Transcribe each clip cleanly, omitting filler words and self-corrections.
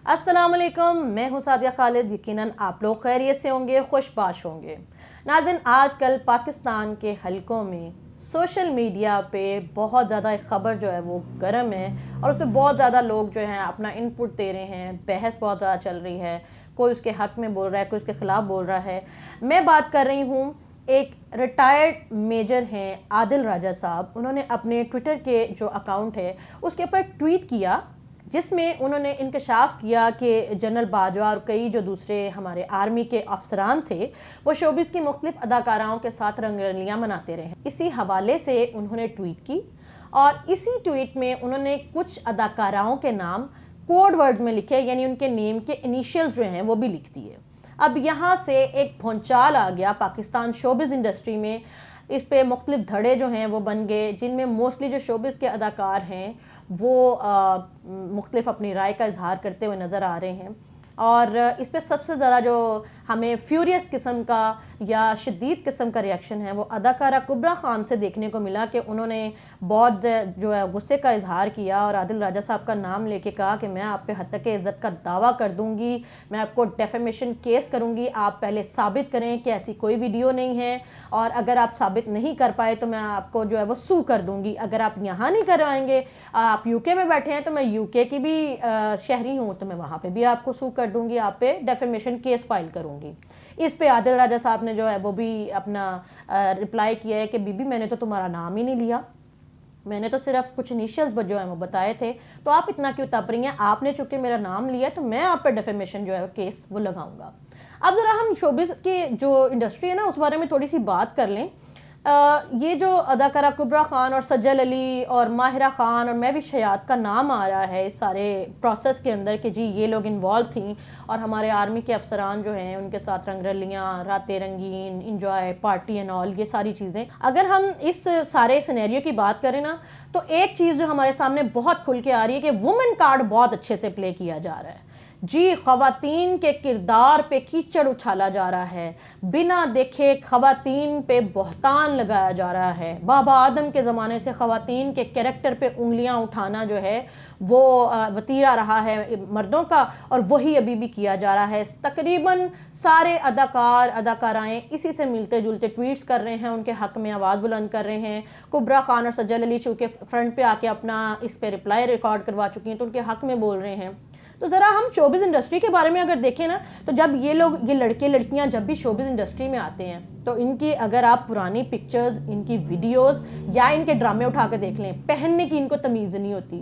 अस्सलाम वालेकुम, मैं हूँ सादिया खालिद। यकीनन आप लोग खैरियत से होंगे, खुशबाश होंगे। नाज़रीन, आजकल पाकिस्तान के हलकों में सोशल मीडिया पे बहुत ज़्यादा एक ख़बर जो है वो गर्म है और उस पर बहुत ज़्यादा लोग जो हैं अपना इनपुट दे रहे हैं। बहस बहुत ज़्यादा चल रही है, कोई उसके हक़ में बोल रहा है, कोई उसके ख़िलाफ़ बोल रहा है। मैं बात कर रही हूँ, एक रिटायर्ड मेजर हैं आदिल राजा साहब। उन्होंने अपने ट्विटर के जो अकाउंट है उसके ऊपर ट्वीट किया जिसमें उन्होंने इंकशाफ किया कि जनरल बाजवा और कई जो दूसरे हमारे आर्मी के अफसरान थे वो शोबिस की मुख्तलिफ अदाकाराओं के साथ रंगरलियाँ मनाते रहे। इसी हवाले से उन्होंने ट्वीट की और इसी ट्वीट में उन्होंने कुछ अदाकाराओं के नाम कोड वर्ड्स में लिखे, यानी उनके नेम के इनिशियल्स जो हैं वो भी लिख दिए। अब यहाँ से एक भौचाल आ गया पाकिस्तान शोबिस इंडस्ट्री में। इस पे मुख्तलिफ धड़े जो हैं वो बन गए, जिनमें मोस्टली जो शोबिस के अदाकार हैं वो मुख्तलिफ अपनी राय का इजहार करते हुए नज़र आ रहे हैं। और इस पर सबसे ज़्यादा जो हमें फ्यूरियस किस्म का या शदीद किस्म का रिएक्शन है वो अदाकारा कुबरा ख़ान से देखने को मिला कि उन्होंने बहुत जो है गुस्से का इजहार किया और आदिल राजा साहब का नाम लेके कहा कि मैं आप पे हत्या इज़्ज़त का दावा कर दूंगी, मैं आपको डेफेमेशन केस करूंगी, आप पहले साबित करें कि ऐसी कोई वीडियो नहीं है और अगर आप साबित नहीं कर पाए तो मैं आपको जो है वो सू कर दूंगी। अगर आप यहाँ नहीं करवाएंगे, आप यूके में बैठे हैं तो मैं यूके की भी शहरी हूँ तो मैं वहाँ पर भी आपको सू कर दूंगी, आप पे डेफेमेशन केस फाइल करूंगी। इस पे आदिल राजा साहब ने जो है वो भी अपना रिप्लाई किया है कि बीबी मैंने तो तुम्हारा नाम ही नहीं लिया, मैंने तो सिर्फ कुछ इनिशियल्स जो हैं वो बताए थे, तो आप इतना क्यों तप रही हैं? आपने चूंकि मेरा नाम लिया तो मैं आप पर डेफेमेशन जो है केस वो लगाऊंगा। अब ज़रा हम शोबिस की जो इंडस्ट्री है ना उस बारे में थोड़ी सी बात कर लें। ये जो अदाकारा कुबरा ख़ान और सज्जल अली और माहिरा ख़ान और महविश हयात का नाम आ रहा है इस सारे प्रोसेस के अंदर कि जी ये लोग इन्वॉल्व थी और हमारे आर्मी के अफसरान जो हैं उनके साथ रंगरलियाँ, रातें रंगीन, इंजॉय, पार्टी एंड ऑल, ये सारी चीज़ें। अगर हम इस सारे सिनेरियो की बात करें ना तो एक चीज़ जो हमारे सामने बहुत खुल के आ रही है कि वुमेन कार्ड बहुत अच्छे से प्ले किया जा रहा है। जी, ख़वातीन के किरदार पे कीचड़ उछाला जा रहा है, बिना देखे ख़वातीन पे बहतान लगाया जा रहा है। बाबा आदम के ज़माने से ख़वातीन के कैरेक्टर पे उंगलियां उठाना जो है वो वतीरा रहा है मर्दों का और वही अभी भी किया जा रहा है। तकरीबन सारे अदाकार अदाकाराएँ इसी से मिलते जुलते ट्वीट्स कर रहे हैं, उनके हक़ में आवाज़ बुलंद कर रहे हैं। कुबरा ख़ान और सज्जल अली चूँकि फ्रंट पे आके अपना इस पर रिप्लाई रिकॉर्ड करवा चुकी हैं तो उनके हक़ में बोल रहे हैं। तो ज़रा हम शोबिस इंडस्ट्री के बारे में अगर देखें ना तो जब ये लोग, ये लड़के लड़कियां जब भी शोबिस इंडस्ट्री में आते हैं तो इनकी अगर आप पुरानी पिक्चर्स, इनकी वीडियोस या इनके ड्रामे उठा के देख लें, पहनने की इनको तमीज़ नहीं होती,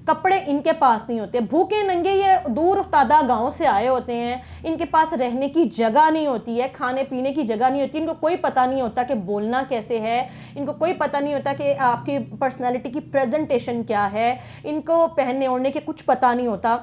कपड़े इनके पास नहीं होते, भूखे नंगे ये दूर तादा गाँव से आए होते हैं, इनके पास रहने की जगह नहीं होती है, खाने पीने की जगह नहीं होती, इनको कोई पता नहीं होता कि बोलना कैसे है, इनको कोई पता नहीं होता कि आपकी पर्सनैलिटी की प्रेजेंटेशन क्या है, इनको पहनने ओढ़ने के कुछ पता नहीं होता,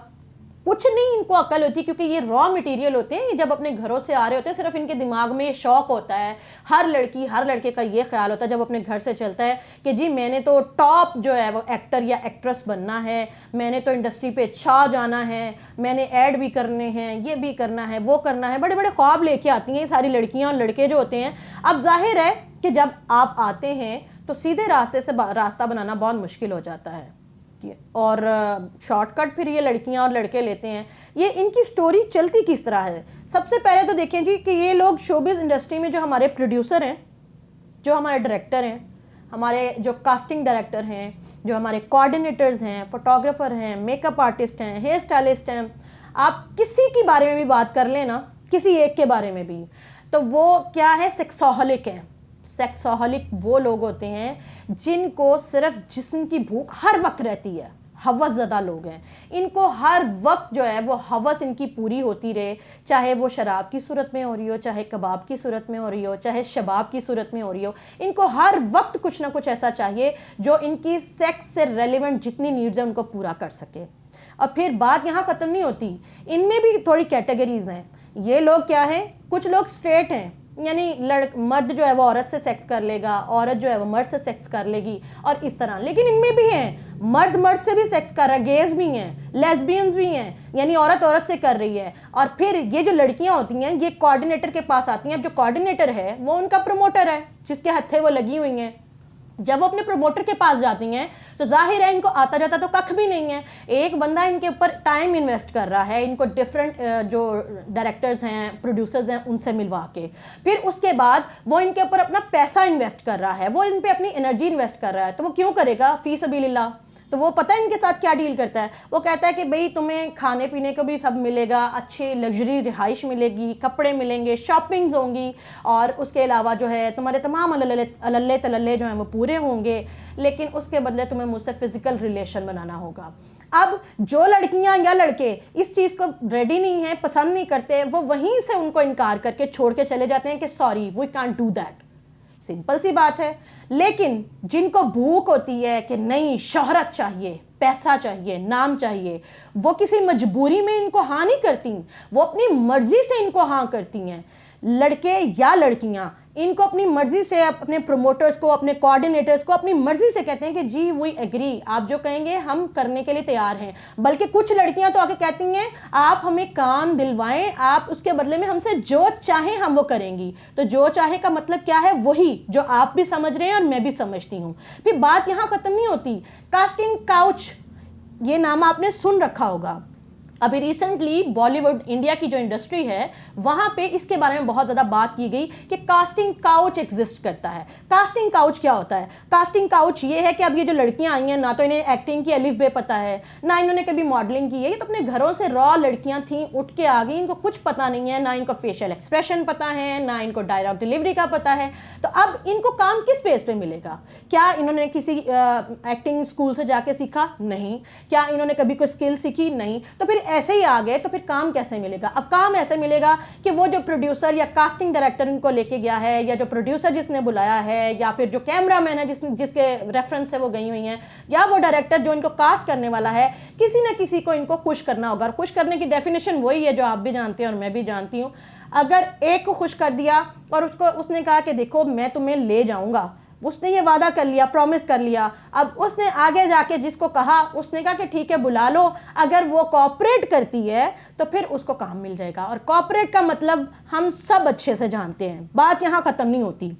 कुछ नहीं इनको अकल होती, क्योंकि ये रॉ मटेरियल होते हैं। ये जब अपने घरों से आ रहे होते हैं सिर्फ इनके दिमाग में ये शौक होता है, हर लड़की हर लड़के का ये ख्याल होता है जब अपने घर से चलता है कि जी मैंने तो टॉप जो है वो एक्टर या एक्ट्रेस बनना है, मैंने तो इंडस्ट्री पे छा जाना है, मैंने ऐड भी करने हैं, ये भी करना है, वो करना है, बड़े बड़े ख्वाब लेके आती हैं सारी लड़कियाँ और लड़के जो होते हैं। अब जाहिर है कि जब आप आते हैं तो सीधे रास्ते से रास्ता बनाना बहुत मुश्किल हो जाता है और शॉर्टकट फिर ये लड़कियां और लड़के लेते हैं। ये इनकी स्टोरी चलती किस तरह है? सबसे पहले तो देखें जी कि ये लोग शोबिस इंडस्ट्री में जो हमारे प्रोड्यूसर हैं, जो हमारे डायरेक्टर हैं, हमारे जो कास्टिंग डायरेक्टर हैं, जो हमारे कोऑर्डिनेटर्स हैं, फोटोग्राफर हैं, मेकअप आर्टिस्ट हैं, हेयर स्टाइलिस्ट हैं, आप किसी के बारे में भी बात कर लें ना, किसी एक के बारे में भी, तो वो क्या है, सेक्सोहलिक है। सेक्सोहलिक वो लोग होते हैं जिनको सिर्फ जिस्म की भूख हर वक्त रहती है, हवस ज़दा लोग हैं। इनको हर वक्त जो है वो हवस इनकी पूरी होती रहे, चाहे वो शराब की सूरत में हो रही हो, चाहे कबाब की सूरत में हो रही हो, चाहे शबाब की सूरत में हो रही हो, इनको हर वक्त कुछ ना कुछ ऐसा चाहिए जो इनकी सेक्स से रेलिवेंट जितनी नीड्स हैं उनको पूरा कर सके। और फिर बात यहाँ ख़त्म नहीं होती, इनमें भी थोड़ी कैटेगरीज हैं। ये लोग क्या हैं, कुछ लोग स्ट्रेट हैं, यानी मर्द जो है वो औरत से सेक्स कर लेगा, औरत जो है वो मर्द से सेक्स कर लेगी और इस तरह। लेकिन इनमें भी हैं मर्द मर्द से भी सेक्स कर रहा है, गेज भी हैं, लेस्बियंस भी हैं, यानी औरत औरत से कर रही है। और फिर ये जो लड़कियां होती हैं ये कोऑर्डिनेटर के पास आती हैं। अब जो कोऑर्डिनेटर है वो उनका प्रमोटर है जिसके हत्थे वो लगी हुई हैं। जब वो अपने प्रमोटर के पास जाती हैं तो जाहिर है इनको आता जाता तो कख भी नहीं है। एक बंदा इनके ऊपर टाइम इन्वेस्ट कर रहा है, इनको डिफरेंट जो डायरेक्टर्स हैं, प्रोड्यूसर्स हैं, उनसे मिलवा के, फिर उसके बाद वो इनके ऊपर अपना पैसा इन्वेस्ट कर रहा है, वो इन पे अपनी एनर्जी इन्वेस्ट कर रहा है। तो वो क्यों करेगा फी सबीलिल्लाह? तो वो पता है इनके साथ क्या डील करता है, वो कहता है कि भाई तुम्हें खाने पीने को भी सब मिलेगा, अच्छी लग्जरी रिहाइश मिलेगी, कपड़े मिलेंगे, शॉपिंग्स होंगी, और उसके अलावा जो है तुम्हारे तमाम अल्ले तलल्ले जो हैं वो पूरे होंगे, लेकिन उसके बदले तुम्हें मुझसे फिजिकल रिलेशन बनाना होगा। अब जो लड़कियां या लड़के इस चीज़ को रेडी नहीं है, पसंद नहीं करते, वो वहीं से उनको इनकार करके छोड़ के चले जाते हैं कि sorry we can't do that. Simple सी बात है। लेकिन जिनको भूख होती है कि नहीं शोहरत चाहिए, पैसा चाहिए, नाम चाहिए, वो किसी मजबूरी में इनको हाँ नहीं करती, वो अपनी मर्जी से इनको हाँ करती हैं। लड़के या लड़कियां इनको अपनी मर्जी से, अपने प्रमोटर्स को, अपने कोऑर्डिनेटर्स को अपनी मर्जी से कहते हैं कि जी वी एग्री, आप जो कहेंगे हम करने के लिए तैयार हैं। बल्कि कुछ लड़कियां तो आके कहती हैं आप हमें काम दिलवाएं, आप उसके बदले में हमसे जो चाहें हम वो करेंगी। तो जो चाहे का मतलब क्या है? वही जो आप भी समझ रहे हैं और मैं भी समझती हूँ। फिर बात यहाँ खत्म नहीं होती। कास्टिंग काउच, ये नाम आपने सुन रखा होगा। अभी रिसेंटली बॉलीवुड इंडिया की जो इंडस्ट्री है वहाँ पे इसके बारे में बहुत ज़्यादा बात की गई कि कास्टिंग काउच एग्जिस्ट करता है। कास्टिंग काउच क्या होता है? कास्टिंग काउच ये है कि अब ये जो लड़कियाँ आई हैं, ना तो इन्हें एक्टिंग की अलिफ बे पता है, ना इन्होंने कभी मॉडलिंग की है, ये तो अपने घरों से रॉ लड़कियाँ थीं, उठ के आ गई, इनको कुछ पता नहीं है, ना इनको फेशियल एक्सप्रेशन पता है, ना इनको डायलॉग डिलीवरी का पता है। तो अब इनको काम किस बेस पे मिलेगा? क्या इन्होंने किसी एक्टिंग स्कूल से जाके सीखा? नहीं। क्या इन्होंने कभी कोई स्किल सीखी? नहीं। तो फिर ऐसे ही आ गए तो फिर काम कैसे मिलेगा? अब काम ऐसे मिलेगा कि वो जो प्रोड्यूसर या कास्टिंग डायरेक्टर इनको लेके गया है, या जो प्रोड्यूसर जिसने बुलाया है, या फिर जो कैमरामैन है जिसके रेफरेंस से वो गई हुई हैं, या वो डायरेक्टर जो इनको कास्ट करने वाला है, किसी न किसी को इनको खुश करना होगा। और खुश करने की डेफिनेशन वही है जो आप भी जानते हैं और मैं भी जानती हूँ। अगर एक को खुश कर दिया और उसने कहा कि देखो मैं तुम्हें ले जाऊंगा, उसने ये वादा कर लिया, प्रॉमिस कर लिया, अब उसने आगे जाके जिसको कहा उसने कहा कि ठीक है बुला लो, अगर वो कोऑपरेट करती है तो फिर उसको काम मिल जाएगा। और कोऑपरेट का मतलब हम सब अच्छे से जानते हैं। बात यहाँ ख़त्म नहीं होती।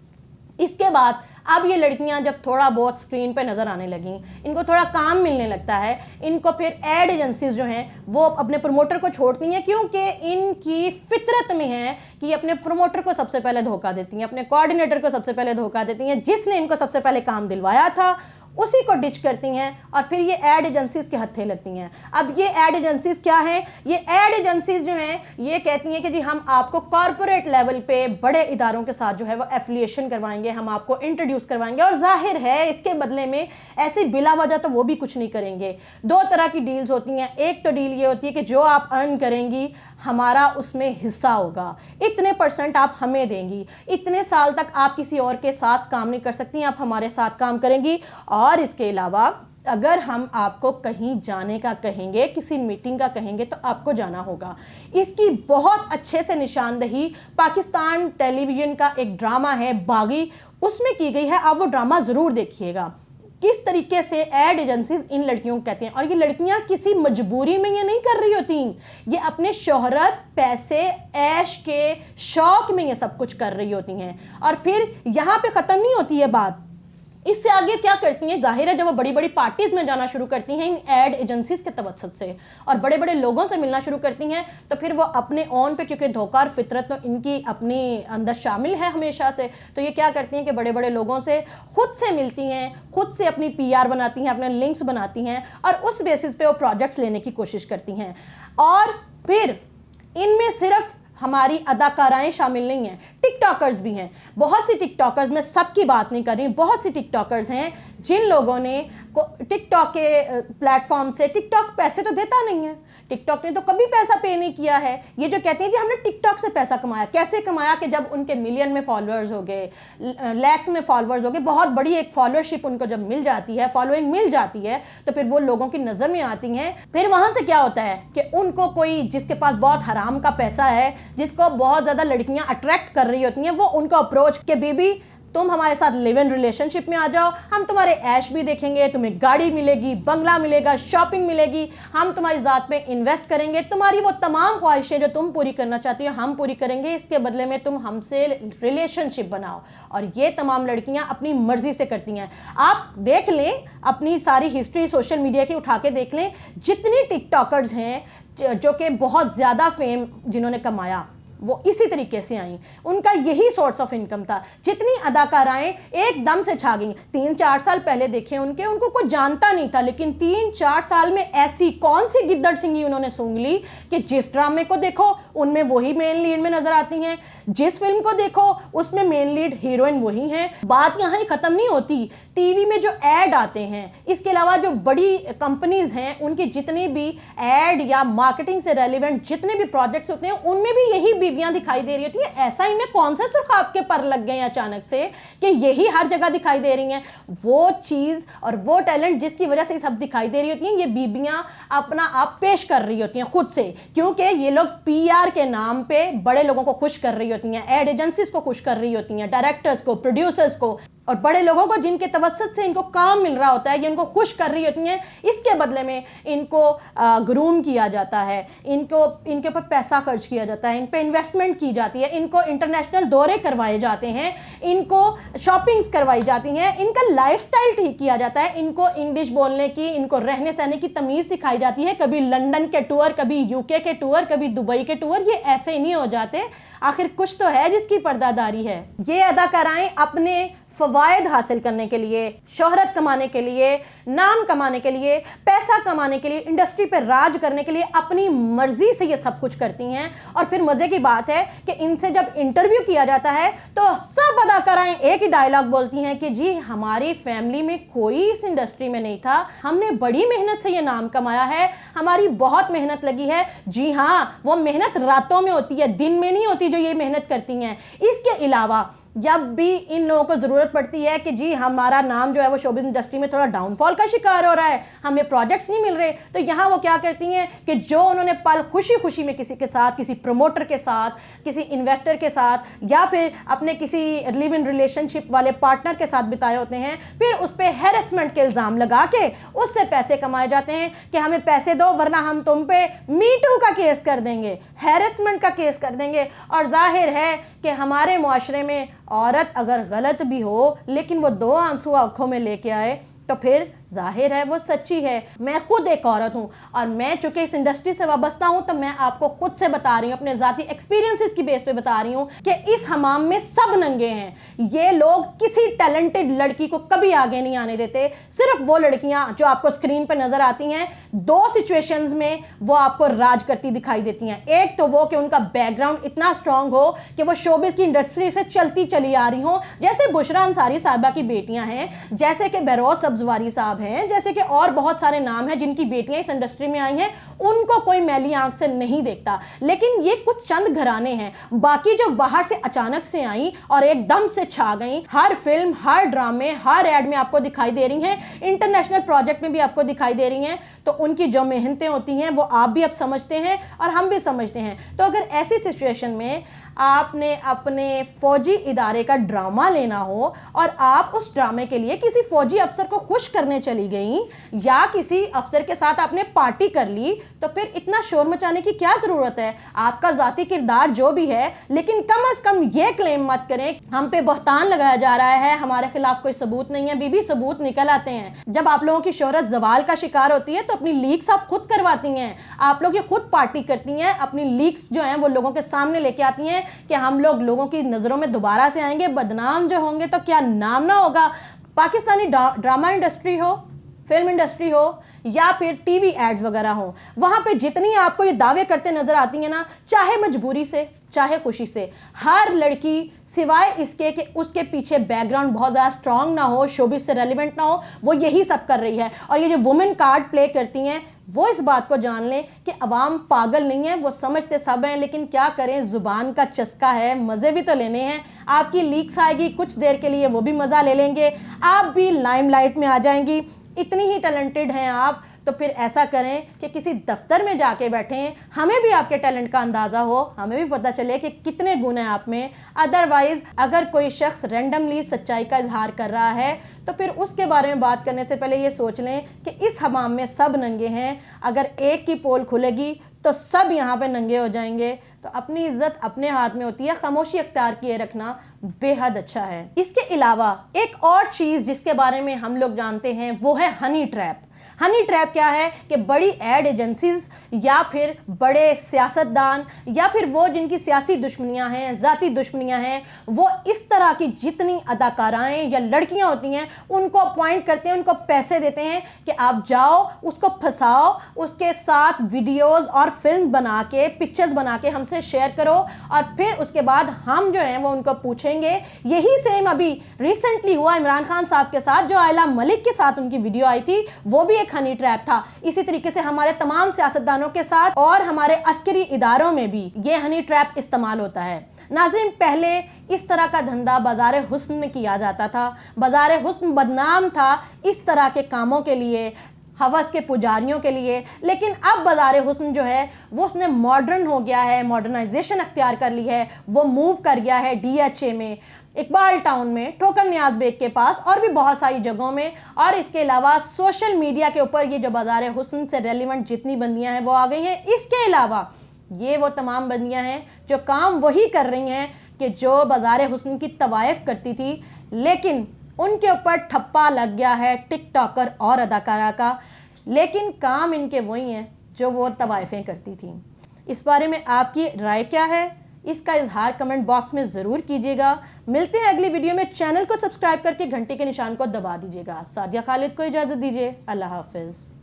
इसके बाद अब ये लड़कियां जब थोड़ा बहुत स्क्रीन पे नज़र आने लगीं, इनको थोड़ा काम मिलने लगता है, इनको फिर एड एजेंसीज जो हैं वो अपने प्रमोटर को छोड़ती हैं, क्योंकि इनकी फितरत में है कि अपने प्रमोटर को सबसे पहले धोखा देती हैं, अपने कोऑर्डिनेटर को सबसे पहले धोखा देती हैं, जिसने इनको सबसे पहले काम दिलवाया था उसी को डिच करती हैं, और फिर ये एड एजेंसीज के हत्थे लगती हैं। अब ये एड एजेंसीज क्या हैं? ये एड एजेंसीज जो हैं ये कहती हैं कि जी हम आपको कॉर्पोरेट लेवल पे बड़े इदारों के साथ जो है वो एफिलिएशन करवाएंगे, हम आपको इंट्रोड्यूस करवाएंगे, और जाहिर है इसके बदले में ऐसी बिला वजह तो वो भी कुछ नहीं करेंगे। दो तरह की डील्स होती हैं। एक तो डील ये होती है कि जो आप अर्न करेंगी हमारा उसमें हिस्सा होगा, इतने % आप हमें देंगी, इतने साल तक आप किसी और के साथ काम नहीं कर सकती, आप हमारे साथ काम करेंगी, और इसके अलावा अगर हम आपको कहीं जाने का कहेंगे, किसी मीटिंग का कहेंगे तो आपको जाना होगा। इसकी बहुत अच्छे से निशानदही पाकिस्तान टेलीविज़न का एक ड्रामा है बागी, उसमें की गई है। आप वो ड्रामा ज़रूर देखिएगा किस तरीके से एड एजेंसीज इन लड़कियों को कहते हैं। और ये लड़कियां किसी मजबूरी में ये नहीं कर रही होती, ये अपने शोहरत, पैसे, ऐश के शौक में ये सब कुछ कर रही होती हैं। और फिर यहाँ पे ख़त्म नहीं होती है बात, इससे आगे क्या करती हैं? जाहिर है जब वो बड़ी बड़ी पार्टीज में जाना शुरू करती हैं इन एड एजेंसीज के तवज्जुह से, और बड़े बड़े लोगों से मिलना शुरू करती हैं, तो फिर वो अपने ऑन पे, क्योंकि धोखा और फितरत तो इनकी अपनी अंदर शामिल है हमेशा से, तो ये क्या करती हैं कि बड़े बड़े लोगों से खुद से मिलती हैं, खुद से अपनी PR बनाती हैं, अपने लिंक्स बनाती हैं, और उस बेसिस पे वो प्रोजेक्ट्स लेने की कोशिश करती हैं। और फिर इनमें सिर्फ हमारी अदाकाराएं शामिल नहीं हैं, टिकटॉकर्स भी हैं। बहुत सी टिकटॉकर्स, मैं सबकी बात नहीं कर रही, बहुत सी टिकटॉकर्स हैं जिन लोगों ने टिकटॉक के प्लेटफॉर्म से, टिकटॉक पैसे तो देता नहीं है, टिकटॉक ने तो कभी पैसा पे नहीं किया है। ये जो कहते हैं जी हमने टिकटॉक से पैसा कमाया, कैसे कमाया? कि जब उनके मिलियन में फॉलोअर्स हो गए, लाख में फॉलोअर्स हो गए, बहुत बड़ी एक फॉलोअरशिप उनको जब मिल जाती है, फॉलोइंग मिल जाती है, तो फिर वो लोगों की नज़र में आती हैं। फिर वहाँ से क्या होता है कि उनको कोई जिसके पास बहुत हराम का पैसा है, जिसको बहुत ज़्यादा लड़कियाँ अट्रैक्ट कर रही होती हैं, वो उनको अप्रोच के बीबी तुम हमारे साथ लिव इन रिलेशनशिप में आ जाओ, हम तुम्हारे ऐश भी देखेंगे, तुम्हें गाड़ी मिलेगी, बंगला मिलेगा, शॉपिंग मिलेगी, हम तुम्हारी ज़ात पे इन्वेस्ट करेंगे, तुम्हारी वो तमाम ख्वाहिशें जो तुम पूरी करना चाहती हो हम पूरी करेंगे, इसके बदले में तुम हमसे रिलेशनशिप बनाओ। और ये तमाम लड़कियां अपनी मर्जी से करती हैं। आप देख लें, अपनी सारी हिस्ट्री सोशल मीडिया की उठा के देख लें, जितनी टिकटॉकर्स हैं जो कि बहुत ज़्यादा फेम जिन्होंने कमाया वो इसी तरीके से आई, उनका यही सोर्स ऑफ इनकम था। जितनी अदाकाराएं एकदम से छा गई, 3-4 साल पहले देखे उनको कोई जानता नहीं था, लेकिन 3-4 साल में ऐसी कौन सी गिद्दड़ सिंगी उन्होंने सूंघ ली कि जिस ड्रामे को देखो उनमें वही मेन लीड में नजर आती हैं, जिस फिल्म को देखो उसमें मेन लीड हीरोइन वही हैं। बात यहाँ ही खत्म नहीं होती, टीवी में जो ऐड आते हैं, इसके अलावा जो बड़ी कंपनीज हैं उनकी जितनी भी ऐड या मार्केटिंग से रेलिवेंट जितने भी प्रोजेक्ट्स होते हैं उनमें भी यही बीवियां दिखाई दे रही होती है। ऐसा इनमें कौन सा सुर्ख आपके पर लग गए अचानक से कि यही हर जगह दिखाई दे रही हैं? वो चीज और वो टैलेंट जिसकी वजह से सब दिखाई दे रही होती हैं, ये बीबियां अपना आप पेश कर रही होती हैं खुद से, क्योंकि ये लोग पीआर के नाम पे बड़े लोगों को खुश कर रही होती हैं, एड एजेंसीज को खुश कर रही होती हैं, डायरेक्टर्स को, प्रोड्यूसर्स को और बड़े लोगों को जिनके तवस्सुत से इनको काम मिल रहा होता है, ये इनको खुश कर रही होती हैं। इसके बदले में इनको ग्रूम किया जाता है, इनके ऊपर पैसा खर्च किया जाता है, इन पे इन्वेस्टमेंट की जाती है, इनको इंटरनेशनल दौरे करवाए जाते हैं, इनको शॉपिंग्स करवाई जाती हैं, इनका लाइफस्टाइल ठीक किया जाता है, इनको इंग्लिश बोलने की, इनको रहने सहने की तमीज़ सिखाई जाती है। कभी लंदन के टूर, कभी यूके के टूर, कभी दुबई के टूर, ये ऐसे ही नहीं हो जाते। आखिर कुछ तो है जिसकी पर्दादारी है। ये अदाकाराएं अपने फ़वायद हासिल करने के लिए, शोहरत कमाने के लिए, नाम कमाने के लिए, पैसा कमाने के लिए, इंडस्ट्री पर राज करने के लिए अपनी मर्जी से ये सब कुछ करती हैं। और फिर मज़े की बात है कि इनसे जब इंटरव्यू किया जाता है तो सब अदाकाराएं एक ही डायलॉग बोलती हैं कि जी हमारी फैमिली में कोई इस इंडस्ट्री में नहीं था, हमने बड़ी मेहनत से ये नाम कमाया है, हमारी बहुत मेहनत लगी है। जी हाँ, वो मेहनत रातों में होती है, दिन में नहीं होती जो ये मेहनत करती हैं। इसके अलावा जब भी इन लोगों को ज़रूरत पड़ती है कि जी हमारा नाम जो है वो शोबिज़ इंडस्ट्री में थोड़ा डाउनफॉल का शिकार हो रहा है, हमें प्रोजेक्ट्स नहीं मिल रहे, तो यहाँ वो क्या करती हैं कि जो उन्होंने पल खुशी खुशी में किसी के साथ, किसी प्रमोटर के साथ, किसी इन्वेस्टर के साथ या फिर अपने किसी लिव इन रिलेशनशिप वाले पार्टनर के साथ बिताए होते हैं, फिर उस पर हैरेसमेंट के इल्ज़ाम लगा के उससे पैसे कमाए जाते हैं कि हमें पैसे दो वरना हम तुम पे मी टू का केस कर देंगे, हैरेसमेंट का केस कर देंगे। और जाहिर है कि हमारे मुआशरे में औरत अगर गलत भी हो लेकिन वो 2 आंसू आंखों में लेके आए तो फिर जाहिर है वो सच्ची है। मैं खुद एक औरत हूँ और मैं चूंकि इस इंडस्ट्री से वाबस्ता हूँ तो मैं आपको खुद से बता रही हूँ, अपने ज़ाती एक्सपीरियंसेस की बेस पे बता रही हूँ कि इस हमाम में सब नंगे हैं। ये लोग किसी टैलेंटेड लड़की को कभी आगे नहीं आने देते। सिर्फ वो लड़कियाँ जो आपको स्क्रीन पर नजर आती हैं 2 सिचुएशंस में वो आपको राज करती दिखाई देती हैं। एक तो वो कि उनका बैकग्राउंड इतना स्ट्रांग हो कि वो शोबिज़ की इंडस्ट्री से चलती चली आ रही हो, जैसे बुशरा अंसारी साहिबा की बेटियां हैं, जैसे कि बहरोज सब्जवारी साहब हैं, जैसे कि और बहुत सारे नाम हैं जिनकी बेटियां इस इंडस्ट्री में आई हैं। उनको कोई मैली आंख से नहीं देखता, लेकिन ये कुछ चंद घराने हैं। बाकी जो बाहर से अचानक से आई और एकदम से छा गई, हर फिल्म, हर ड्रामे, हर एड में आपको दिखाई दे रही हैं, इंटरनेशनल प्रोजेक्ट में भी आपको दिखाई दे रही हैं, तो उनकी जो मेहनतें होती हैं वो आप भी अब समझते हैं और हम भी समझते हैं। तो अगर ऐसी सिचुएशन में आपने अपने फौजी इदारे का ड्रामा लेना हो और आप उस ड्रामे के लिए किसी फौजी अफसर को खुश करने चली गई या किसी अफसर के साथ आपने पार्टी कर ली, तो फिर इतना शोर मचाने की क्या ज़रूरत है? आपका ज़ाती किरदार जो भी है, लेकिन कम अज़ कम ये क्लेम मत करें हम पे बहतान लगाया जा रहा है, हमारे खिलाफ कोई सबूत नहीं है। बीबी सबूत निकल आते हैं। जब आप लोगों की शोहरत जवाल का शिकार होती है तो अपनी लीक्स आप खुद करवाती हैं, आप लोग ये खुद पार्टी करती हैं, अपनी लीक्स जो हैं वो लोगों के सामने लेके आती हैं कि हम लोग लोगों की नज़रों में दोबारा से आएंगे, बदनाम जो होंगे तो क्या नाम ना होगा। पाकिस्तानी ड्रामा इंडस्ट्री हो, फिल्म इंडस्ट्री हो या फिर टीवी एड्स वगैरह हो, वहाँ पे जितनी आपको ये दावे करते नज़र आती हैं ना, चाहे मजबूरी से चाहे खुशी से, हर लड़की सिवाय इसके कि उसके पीछे बैकग्राउंड बहुत ज़्यादा स्ट्रांग ना हो, शोबिस से रेलिवेंट ना हो, वो यही सब कर रही है। और ये जो वुमेन कार्ड प्ले करती हैं वो इस बात को जान लें कि अवाम पागल नहीं है, वो समझते सब हैं, लेकिन क्या करें, ज़ुबान का चस्का है, मज़े भी तो लेने हैं। आपकी लीक्स आएगी कुछ देर के लिए, वो भी मज़ा ले लेंगे, आप भी लाइमलाइट में आ जाएंगी। इतनी ही टैलेंटेड हैं आप, तो फिर ऐसा करें कि किसी दफ्तर में जाके बैठें, हमें भी आपके टैलेंट का अंदाज़ा हो, हमें भी पता चले कि कितने गुण हैं आप में। अदरवाइज़ अगर कोई शख्स रैंडमली सच्चाई का इजहार कर रहा है तो फिर उसके बारे में बात करने से पहले ये सोच लें कि इस हमाम में सब नंगे हैं, अगर एक की पोल खुलेगी तो सब यहाँ पे नंगे हो जाएंगे। तो अपनी इज्जत अपने हाथ में होती है, खामोशी अख्तियार किए रखना बेहद अच्छा है। इसके अलावा एक और चीज़ जिसके बारे में हम लोग जानते हैं वो है हनी ट्रैप। हनी ट्रैप क्या है कि बड़ी एड एजेंसीज या फिर बड़े सियासतदान या फिर वो जिनकी सियासी दुश्मनियां हैं, ज़ाती दुश्मनियां हैं, वो इस तरह की जितनी अदाकाराएं या लड़कियां होती हैं उनको अपॉइंट करते हैं, उनको पैसे देते हैं कि आप जाओ उसको फंसाओ, उसके साथ वीडियोस और फिल्म बना के, पिक्चर्स बना के हमसे शेयर करो और फिर उसके बाद हम जो है वो उनको पूछेंगे। यही सेम अभी रिसेंटली हुआ इमरान खान साहब के साथ, जो आयला मलिक के साथ उनकी वीडियो आई थी, वो भी एक हनी ट्रैप था। इसी तरीके से हमारे तमाम सियासतदानों के साथ और हमारे अस्करी इदारों में भी ये हनी ट्रैप इस्तेमाल होता है। नाज़रीन, पहले इस तरह का धंधा बाज़ार हुस्न में किया जाता था। बाज़ार हुस्न बदनाम था इस तरह के कामों के लिए, हवस के पुजारियों के लिए, लेकिन अब बाज़ार हुस्न जो है वो उसने मॉडर्न हो गया है, मॉडर्नाइजेशन अख्तियार कर ली है, वो मूव कर गया है DHA में, इकबाल टाउन में, ठोकर नियाज बेग के पास और भी बहुत सारी जगहों में। और इसके अलावा सोशल मीडिया के ऊपर ये जो बाज़ार हुस्न से रेलिवेंट जितनी बंदियां हैं वो आ गई हैं। इसके अलावा ये वो तमाम बंदियां हैं जो काम वही कर रही हैं कि जो बाज़ार हुस्न की तवाइफ करती थी, लेकिन उनके ऊपर ठप्पा लग गया है टिकटॉकर और अदाकारा का, लेकिन काम इनके वही हैं जो वो तवाइफें करती थी। इस बारे में आपकी राय क्या है? इसका इजहार कमेंट बॉक्स में ज़रूर कीजिएगा। मिलते हैं अगली वीडियो में। चैनल को सब्सक्राइब करके घंटे के निशान को दबा दीजिएगा। सादिया खालिद को इजाज़त दीजिए। अल्लाह हाफिज़।